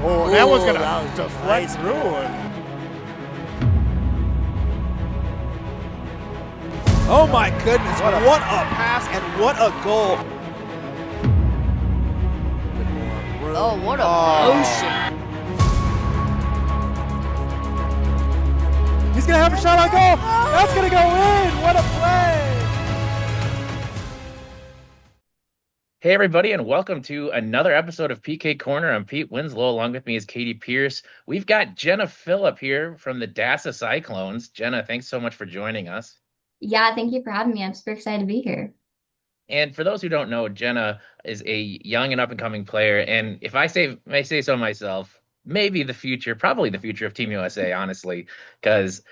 Oh, that one's gonna that was deflect nice. through. Oh my goodness, what a pass and what a goal. Oh, what a motion. He's going to have a shot on goal. That's going to go in. What a play. Hey, everybody, and welcome to another episode of PK Corner. I'm Pete Winslow. Along with me is Katie Pierce. We've got Jenna Filip here from the DASA Cyclones. Jenna, thanks so much for joining us. Yeah, thank you for having me. I'm super excited to be here. And for those who don't know, Jenna is a young and up-and-coming player, and if I may say so myself, maybe the future, probably the future of Team USA, honestly, because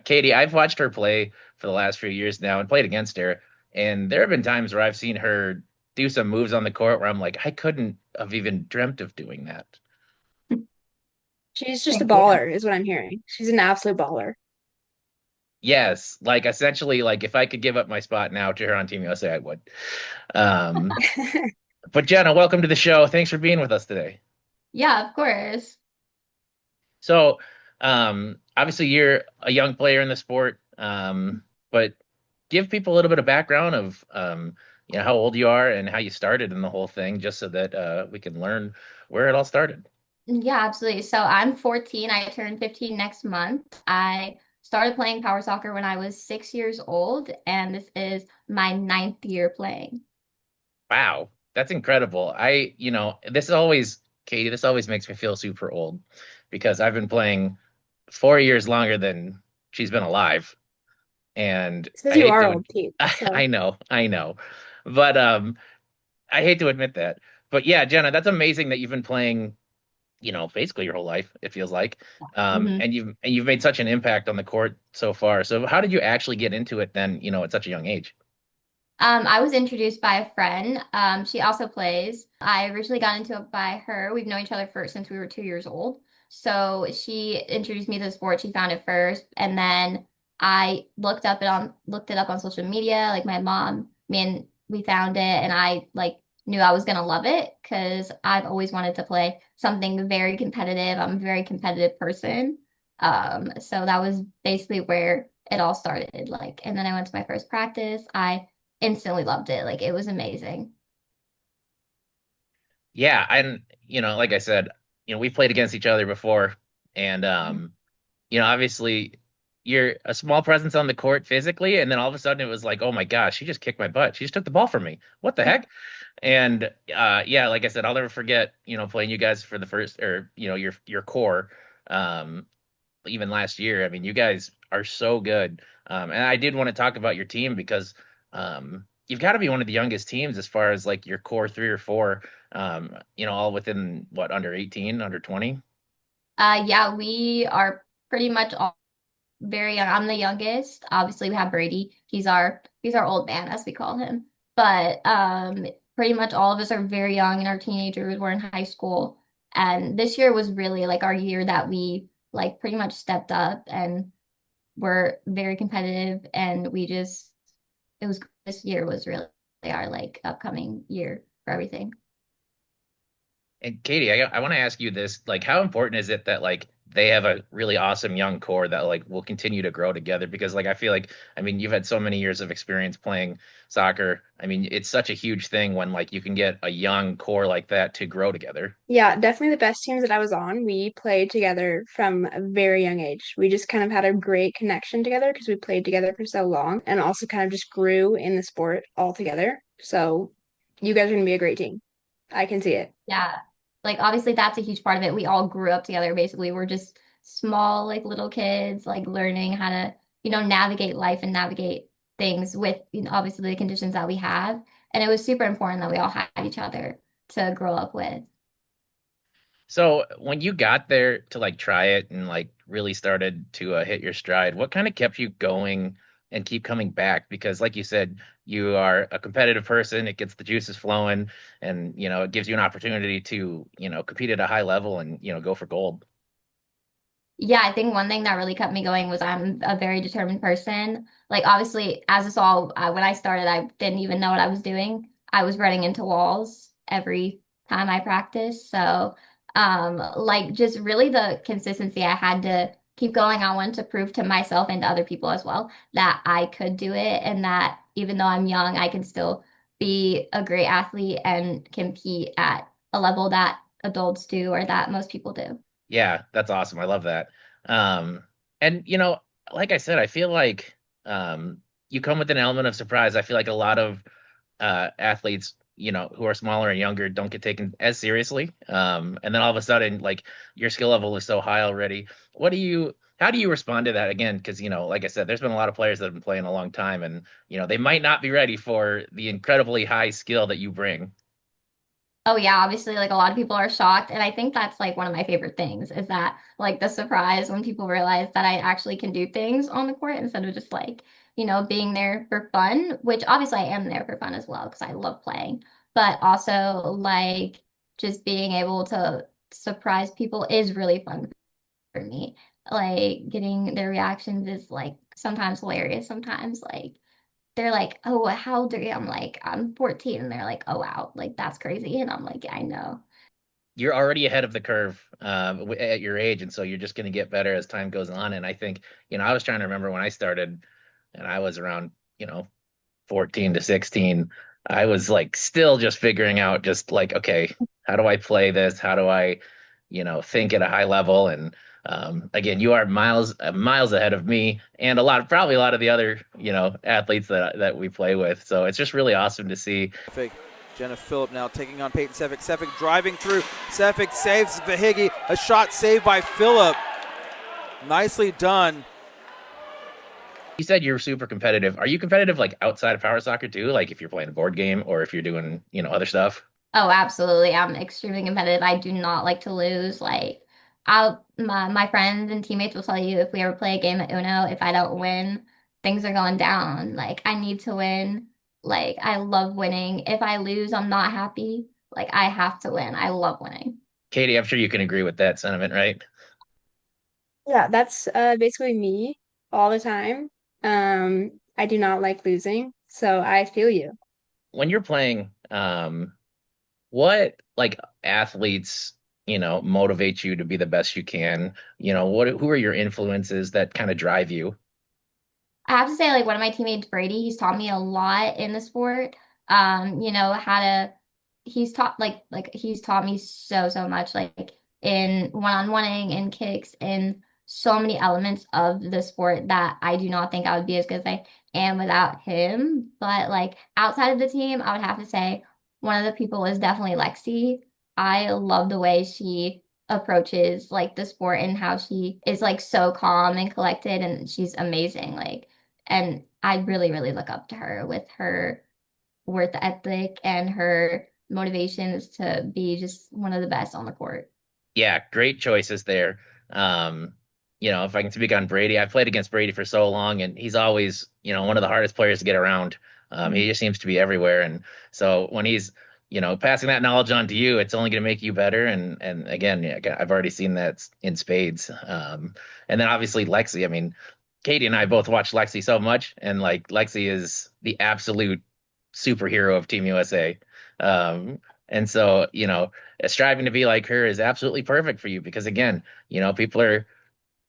Katie, I've watched her play for the last few years now and played against her, and there have been times where I've seen her do some moves on the court where I'm like, I couldn't have even dreamt of doing that. She's just a Thank you. baller, is what I'm hearing. She's an absolute baller. Yes, like essentially, like if I could give up my spot now to her on Team USA, I would. Um, but Jenna, welcome to the show. Thanks for being with us today. Yeah, of course. So, obviously you're a young player in the sport, but give people a little bit of background of, how old you are and how you started in the whole thing, just so that we can learn where it all started. Yeah, absolutely. So I'm 14. I turn 15 next month. I started playing power soccer when I was 6 years old, and this is my ninth year playing. Wow, that's incredible. This is always, Katie, this always makes me feel super old because I've been playing 4 years longer than she's been alive. And It's because I you hate are to, old, Pete. So I know, but I hate to admit that. But yeah, Jenna, that's amazing that you've been playing, basically your whole life, it feels like. Mhm. And you've made such an impact on the court so far. So how did you actually get into it then, at such a young age? I was introduced by a friend. She also plays. I originally got into it by her. We've known each other since we were 2 years old. So she introduced me to the sport. She found it first, and then I looked it up on social media. Like my mom, me and we found it, and I knew I was gonna love it because I've always wanted to play something very competitive. I'm a very competitive person. So that was basically where it all started. And then I went to my first practice. I instantly loved it. Like it was amazing. Yeah, and like I said, we've played against each other before, and obviously you're a small presence on the court physically, and then all of a sudden it was like, oh my gosh, she just kicked my butt. She just took the ball from me. What the heck? And yeah, like I said, I'll never forget, playing you guys for the first or your core. Um, Even last year. I mean, you guys are so good. And I did want to talk about your team because you've got to be one of the youngest teams as far as like your core three or four, all within what, under 18, under 20? Yeah, we are pretty much all very young. I'm the youngest. Obviously, we have Brady. He's our old man, as we call him. But pretty much all of us are very young, and our teenagers were in high school. And this year was really like our year that we pretty much stepped up and were very competitive. And it was this year was really our upcoming year for everything. And Katie, I want to ask you this, like, how important is it that like they have a really awesome young core that like will continue to grow together? Because like I feel like, I mean, you've had so many years of experience playing soccer. I mean, it's such a huge thing when like you can get a young core like that to grow together. yeah, definitely the best teams that I was on, we played together from a very young age. We just kind of had a great connection together because we played together for so long and also kind of just grew in the sport all together. So you guys are going to be a great team. I can see it. Yeah. Obviously that's a huge part of it. We all grew up together basically. We're just small little kids learning how to, navigate life and navigate things with, obviously the conditions that we have. And it was super important that we all had each other to grow up with. So when you got there to like try it and like really started to hit your stride, what kind of kept you going and keep coming back? Because like you said, you are a competitive person. It gets the juices flowing, and it gives you an opportunity to compete at a high level and go for gold. Yeah, I think one thing that really kept me going was I'm a very determined person. Obviously, as us all, when I started, I didn't even know what I was doing. I was running into walls every time I practiced. So, Like just really the consistency I had to keep going. I wanted to prove to myself and to other people as well that I could do it and that even though I'm young, I can still be a great athlete and compete at a level that adults do or that most people do. Yeah, that's awesome. I love that. Um, and like I said, I feel like you come with an element of surprise. I feel like a lot of athletes, who are smaller and younger don't get taken as seriously. And then all of a sudden, like your skill level is so high already. How do you respond to that again? Because, like I said, there's been a lot of players that have been playing a long time and, they might not be ready for the incredibly high skill that you bring. Oh yeah, obviously like a lot of people are shocked and I think that's like one of my favorite things is that like the surprise when people realize that I actually can do things on the court instead of just like, being there for fun, which obviously I am there for fun as well because I love playing, but also like just being able to surprise people is really fun for me. Like getting their reactions is like sometimes hilarious, sometimes like they're like, "Oh, how old are you?" I'm like, "I'm 14." And they're like, "Oh, wow, like that's crazy." And I'm like, "Yeah, I know." You're already ahead of the curve at your age, and so you're just going to get better as time goes on. And I think, I was trying to remember when I started, and I was around, 14 to 16. I was like still just figuring out just like, okay, how do I play this? How do I, think at a high level? And again, you are miles ahead of me and probably a lot of the other, athletes that we play with. So it's just really awesome to see. Jenna Filip now taking on Peyton Sefik. Sefik driving through. Sefik saves Vahigi. A shot saved by Filip. Nicely done. You said you're super competitive. Are you competitive like outside of power soccer too? Like if you're playing a board game or if you're doing, other stuff? Oh, absolutely. I'm extremely competitive. I do not like to lose. Like my friends and teammates will tell you if we ever play a game of Uno, if I don't win, things are going down. Like I need to win. Like I love winning. If I lose, I'm not happy. Like I have to win. I love winning. Katie, I'm sure you can agree with that sentiment, right? Yeah, that's basically me all the time. I do not like losing, so I feel you. When you're playing, what like athletes, motivate you to be the best you can? Who are your influences that kind of drive you? I have to say, like one of my teammates, Brady, he's taught me a lot in the sport. How to he's taught me so much, like in one-on-oneing and kicks and so many elements of the sport that I do not think I would be as good as I am without him. But like outside of the team, I would have to say one of the people is definitely Lexi. I love the way she approaches like the sport and how she is like so calm and collected and she's amazing. Like and I really, really look up to her with her work ethic and her motivations to be just one of the best on the court. Yeah, great choices there. Um, if I can speak on Brady, I've played against Brady for so long, and he's always, one of the hardest players to get around. He just seems to be everywhere, and so when he's, passing that knowledge on to you, it's only going to make you better. And again, yeah, I've already seen that in spades. And then obviously Lexi. I mean, Katie and I both watch Lexi so much, and like Lexi is the absolute superhero of Team USA. And so, striving to be like her is absolutely perfect for you because again, people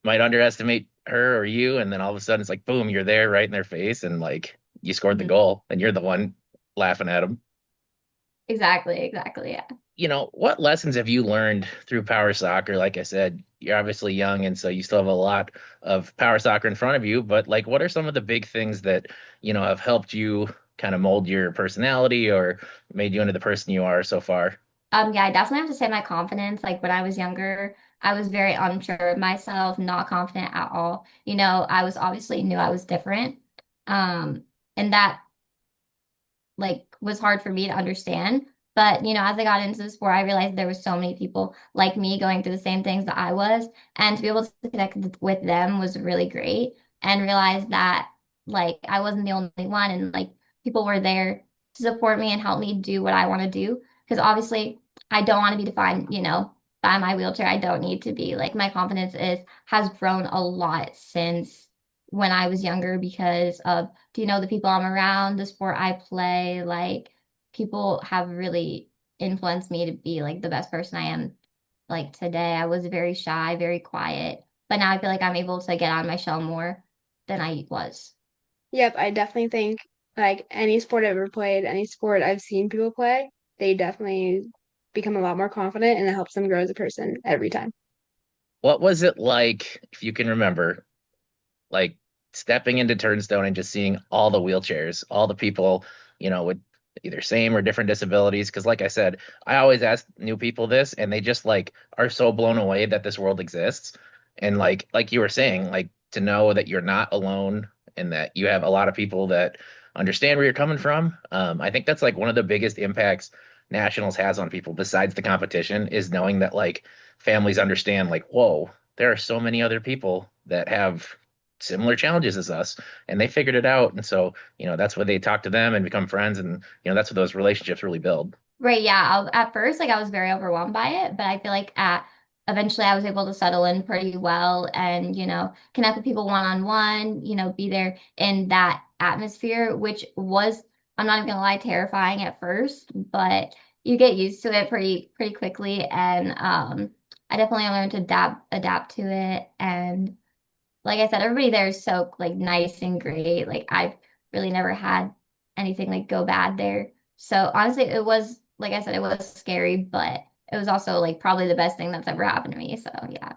might underestimate her or you, and then all of a sudden it's like boom, you're there right in their face, and like you scored the Mhm. goal, and you're the one laughing at them. Exactly, exactly. Yeah. What lessons have you learned through power soccer? Like I said, you're obviously young, and so you still have a lot of power soccer in front of you. But like, what are some of the big things that have helped you kind of mold your personality or made you into the person you are so far? Yeah, I definitely have to say my confidence. Like when I was younger, I was very unsure of myself, not confident at all. I was obviously knew I was different. And that like was hard for me to understand. But as I got into the sport, I realized there were so many people like me going through the same things that I was, and to be able to connect with them was really great. And realize that like I wasn't the only one, and like people were there to support me and help me do what I want to do. Because obviously, I don't want to be defined, by my wheelchair. I don't need to be like my confidence is has grown a lot since when I was younger because of the people I'm around, the sport I play, like people have really influenced me to be like the best person I am Like today, I was very shy, very quiet, but now I feel like I'm able to get out of my shell more than I was. Yep, I definitely think like any sport I've ever played, any sport I've seen people play, they definitely become a lot more confident and it helps them grow as a person every time. What was it like, if you can remember, like stepping into Turnstone and just seeing all the wheelchairs, all the people, with either same or different disabilities? Because, like I said, I always ask new people this, and they just like are so blown away that this world exists. And like you were saying, like to know that you're not alone and that you have a lot of people that understand where you're coming from. I think that's like one of the biggest impacts nationals has on people besides the competition is knowing that like families understand like, whoa, there are so many other people that have similar challenges as us and they figured it out. And so, that's where they talk to them and become friends. And, that's what those relationships really build. Right, yeah. At first, like I was very overwhelmed by it, but I feel like at eventually I was able to settle in pretty well and, connect with people one on one, be there in that atmosphere, which was, I'm not even gonna lie, terrifying at first, but you get used to it pretty quickly. And I definitely learned to adapt to it. And like I said, everybody there is so like nice and great. Like I've really never had anything like go bad there. So honestly, it was like I said, it was scary, but it was also like probably the best thing that's ever happened to me. So yeah.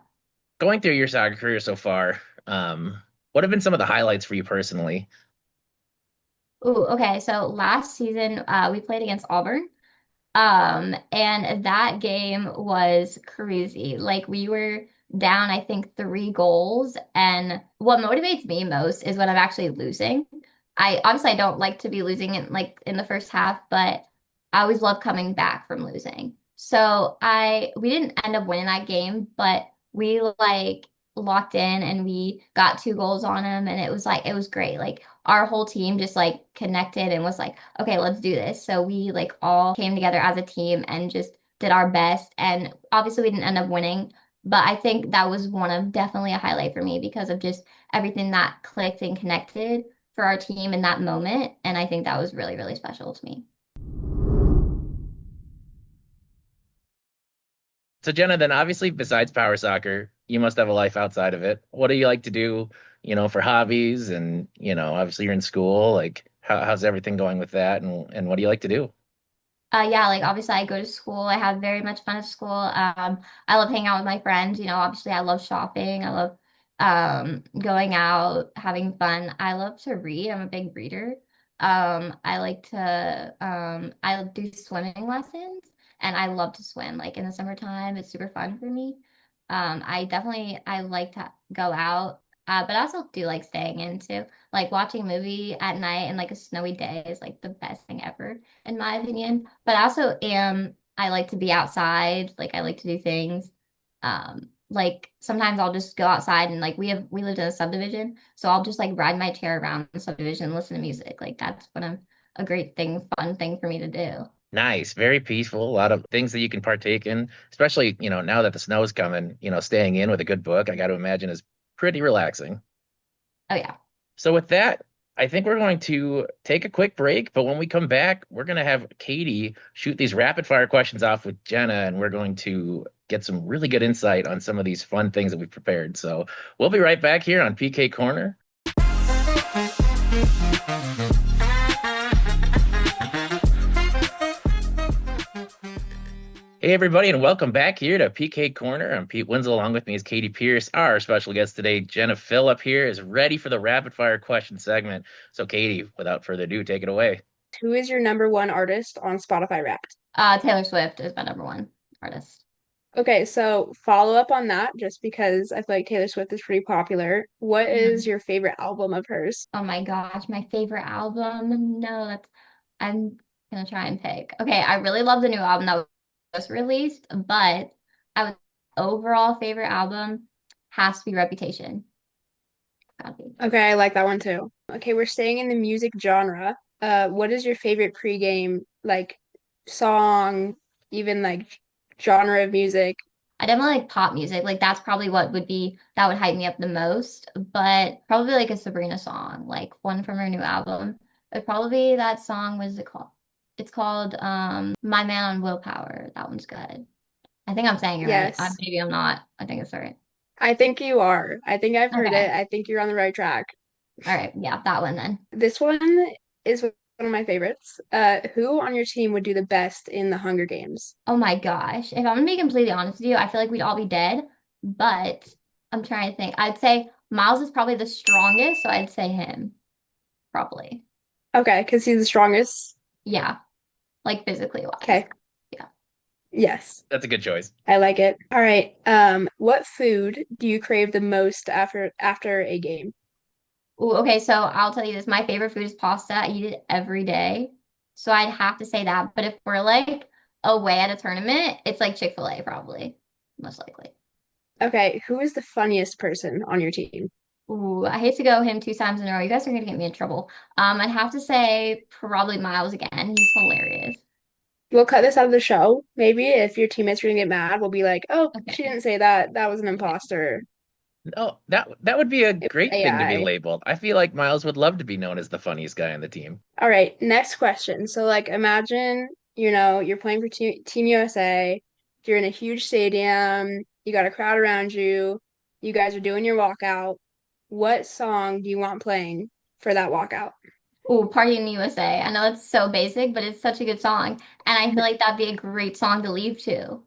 Going through your soccer career so far, what have been some of the highlights for you personally? Ooh, okay. So last season, we played against Auburn. And that game was crazy. Like we were down, I think, 3 goals. And what motivates me most is when I'm actually losing. I obviously I don't like to be losing in the first half, but I always love coming back from losing. So we didn't end up winning that game, but we like locked in and we got 2 goals on them and it was great. Like our whole team just like connected and was like, okay, let's do this. So we like all came together as a team and just did our best. And obviously we didn't end up winning, but I think that was one of definitely a highlight for me because of just everything that clicked and connected for our team in that moment. And I think that was really, really special to me. So Jenna, then obviously besides power soccer, you must have a life outside of it. What do you like to do, for hobbies? And, obviously you're in school. Like how's everything going with that? And what do you like to do? Yeah, like obviously I go to school. I have very much fun at school. I love hanging out with my friends. Obviously I love shopping. I love going out, having fun. I love to read. I'm a big reader. I like to I do swimming lessons and I love to swim. Like in the summertime, it's super fun for me. I like to go out. But I also do like staying in too. Like watching a movie at night and like a snowy day is like the best thing ever in my opinion. But I like to be outside. Like I like to do things. Like sometimes I'll just go outside and like we lived in a subdivision, so I'll just like ride my chair around the subdivision, and listen to music. Like that's what a great thing, fun thing for me to do. Nice, very peaceful, a lot of things that you can partake in, especially, now that the snow's coming, staying in with a good book, I got to imagine is pretty relaxing. Oh yeah. So with that, I think we're going to take a quick break, but when we come back, we're going to have Katie shoot these rapid fire questions off with Jenna, and we're going to get some really good insight on some of these fun things that we've prepared. So we'll be right back here on PK Corner. Hey, everybody, and welcome back here to PK Corner. I'm Pete Winslow. Along with me is Katie Pierce. Our special guest today, Jenna Filip, here is ready for the rapid fire question segment. So, Katie, without further ado, take it away. Who is your number one artist on Spotify Wrapped? Taylor Swift is my number one artist. Okay, so follow up on that, just because I feel like Taylor Swift is pretty popular. What is Mhm. your favorite album of hers? Oh my gosh, my favorite album. No, that's I'm gonna try and pick. Okay, I really love the new album that was just released, but I would overall favorite album has to be Reputation. Gotta be. Okay, I like that one too. Okay, we're staying in the music genre. What is your favorite pregame like song, even like genre of music? I definitely like pop music. Like that's probably that would hype me up the most, but probably like a Sabrina song, like one from her new album. It'd probably be that song, what is it called? It's called My Man on Willpower. That one's good. I think I'm saying it right. Yes. Maybe I'm not. I think it's right. I think you are. I think I've heard it. Okay. I think you're on the right track. All right. Yeah, that one then. This one is one of my favorites. Who on your team would do the best in the Hunger Games? Oh my gosh. If I'm gonna be completely honest with you, I feel like we'd all be dead, but I'm trying to think. I'd say Miles is probably the strongest, so I'd say him, probably. Okay, because he's the strongest. Yeah, like physically wise. Okay. Yeah. Yes, That's a good choice. I like it. All right. What food do you crave the most after a game? Ooh, okay, so I'll tell you this. My favorite food is pasta. I eat it every day. So I'd have to say that. But if we're like away at a tournament, it's like Chick-fil-A probably, most likely. Okay, who is the funniest person on your team? Ooh, I hate to go him 2 times in a row. You guys are gonna get me in trouble. I'd have to say probably Miles again. He's hilarious. We'll cut this out of the show. Maybe if your teammates are gonna get mad, we'll be like, "Oh, she Okay. didn't say that. That was an imposter. No, that would be a It was great thing to be AI." labeled. I feel like Miles would love to be known as the funniest guy on the team. All right, next question. So, like, imagine, you're playing for Team USA. You're in a huge stadium. You got a crowd around you. You guys are doing your walkout. What song do you want playing for that walkout? Ooh, Party in the USA. I know it's so basic, but it's such a good song. And I feel like that'd be a great song to leave to.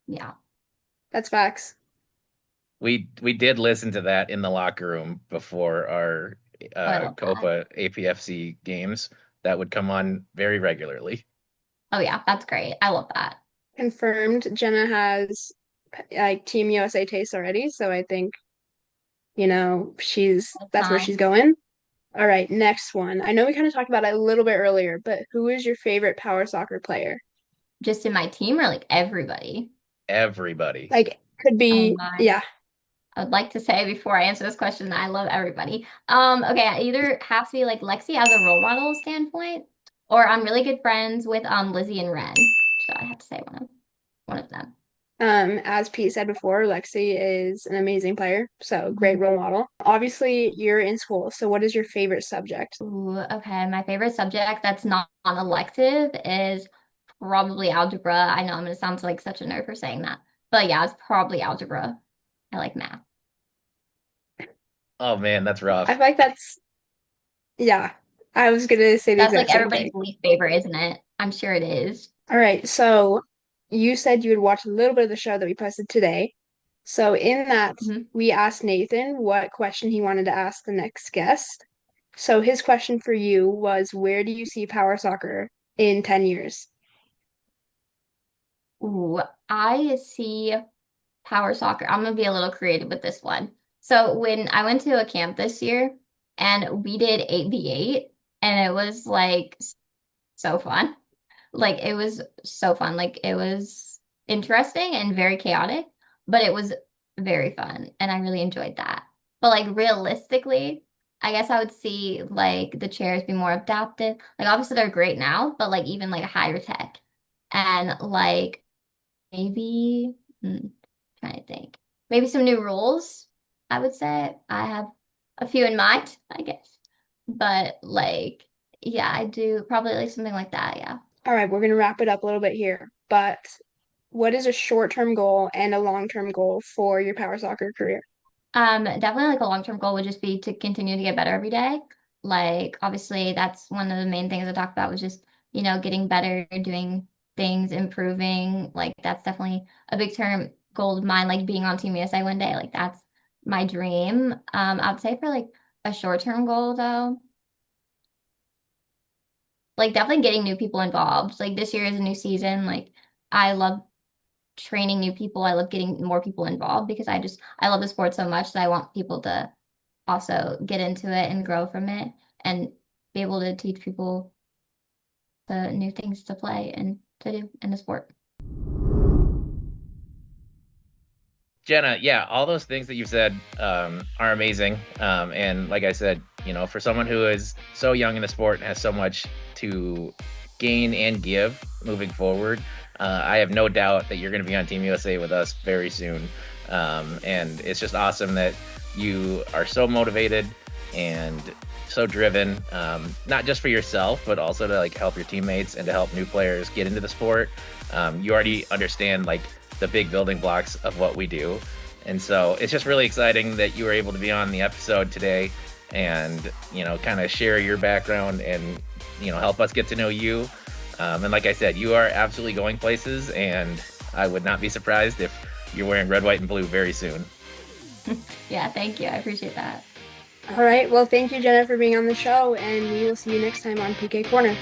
Yeah. That's facts. We did listen to that in the locker room before our Oh, I love that. Copa APFC games. That would come on very regularly. Oh yeah, that's great. I love that. Confirmed. Jenna has like Team USA taste already, so I think, That's that's where fine. she's going. All right, next one. I know we kind of talked about it a little bit earlier, but who is your favorite power soccer player? Just in my team or like everybody? Everybody. Like, could Oh be, my. yeah, I would like to say before I answer this question that I love everybody. Okay, I either have to be like Lexi as a role model standpoint, or I'm really good friends with Lizzie and Ren. So I have to say one of them. As Pete said before, Lexi is an amazing player, so great Mhm. role model. Obviously, you're in school, so what is your favorite subject? Ooh, okay. My favorite subject that's not elective is probably algebra. I know I'm gonna sound like such a nerd for saying that, but yeah, it's probably algebra. I like math. Oh man, that's I rough. feel like yeah, I was gonna say the That's exact like same everybody's thing. least favorite, isn't it? I'm sure it is. All right, so you said you would watch a little bit of the show that we posted today. So in that, Mhm. we asked Nathan what question he wanted to ask the next guest. So his question for you was, where do you see power soccer in 10 years? Ooh, I see power soccer. I'm gonna be a little creative with this one. So when I went to a camp this year and we did 8v8 and it was like so fun. Like it was so fun. Like it was interesting and very chaotic, but it was very fun and I really enjoyed that. But like realistically, I guess I would see like the chairs be more adapted. Like obviously they're great now, but like even like higher tech. And like maybe trying to think. Maybe some new rules, I would say. I have a few in mind, I guess. But like yeah, I do probably like something like that, yeah. All right, we're going to wrap it up a little bit here. But what is a short-term goal and a long-term goal for your power soccer career? Definitely like a long-term goal would just be to continue to get better every day. Like obviously that's one of the main things I talked about was just, getting better, doing things, improving. Like that's definitely a big term goal of mine, like being on Team USA one day. Like that's my dream. I would say for like a short-term goal though, like definitely getting new people involved. Like this year is a new season. Like I love training new people. I love getting more people involved because I love the sport so much that I want people to also get into it and grow from it and be able to teach people the new things to play and to do in the sport. Jenna, yeah, all those things that you've said are amazing. And like I said, for someone who is so young in the sport and has so much to gain and give moving forward, I have no doubt that you're going to be on Team USA with us very soon. And it's just awesome that you are so motivated and so driven, not just for yourself, but also to like help your teammates and to help new players get into the sport. You already understand like the big building blocks of what we do. And so it's just really exciting that you were able to be on the episode today and, kind of share your background and, help us get to know you. And like I said, you are absolutely going places, and I would not be surprised if you're wearing red, white, and blue very soon. Yeah, thank you. I appreciate that. All right. Well, thank you, Jenna, for being on the show, and we will see you next time on PK Corner.